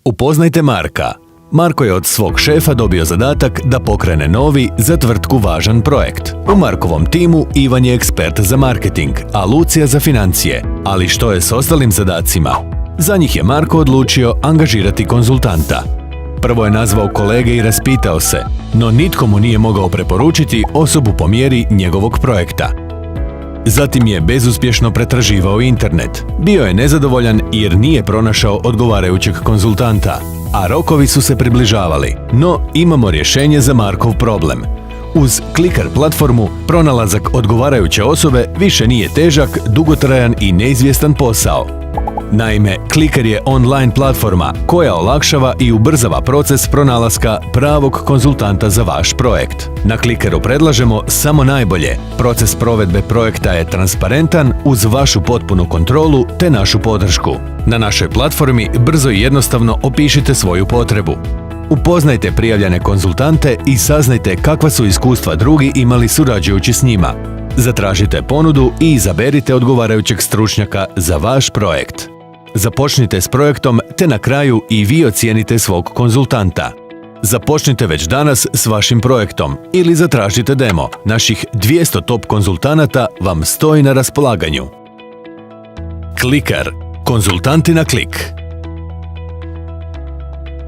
Upoznajte Marka. Marko je od svog šefa dobio zadatak da pokrene novi, za tvrtku važan projekt. U Markovom timu Ivan je ekspert za marketing, a Lucija za financije. Ali što je s ostalim zadacima? Za njih je Marko odlučio angažirati konzultanta. Prvo je nazvao kolege i raspitao se, no nitko mu nije mogao preporučiti osobu po mjeri njegovog projekta. Zatim je bezuspješno pretraživao internet. Bio je nezadovoljan jer nije pronašao odgovarajućeg konzultanta, a rokovi su se približavali. No, imamo rješenje za Markov problem. Uz Clicker platformu, pronalazak odgovarajuće osobe više nije težak, dugotrajan i neizvjestan posao. Naime, Clicker je online platforma koja olakšava i ubrzava proces pronalaska pravog konzultanta za vaš projekt. Na Clickeru predlažemo samo najbolje. Proces provedbe projekta je transparentan uz vašu potpunu kontrolu te našu podršku. Na našoj platformi brzo i jednostavno opišite svoju potrebu. Upoznajte prijavljene konzultante i saznajte kakva su iskustva drugi imali surađujući s njima. Zatražite ponudu i izaberite odgovarajućeg stručnjaka za vaš projekt. Započnite s projektom te na kraju i vi ocijenite svog konzultanta. Započnite već danas s vašim projektom ili zatražite demo. Naših 200 top konzultanata vam stoji na raspolaganju. Clicker. Konzultanti na klik.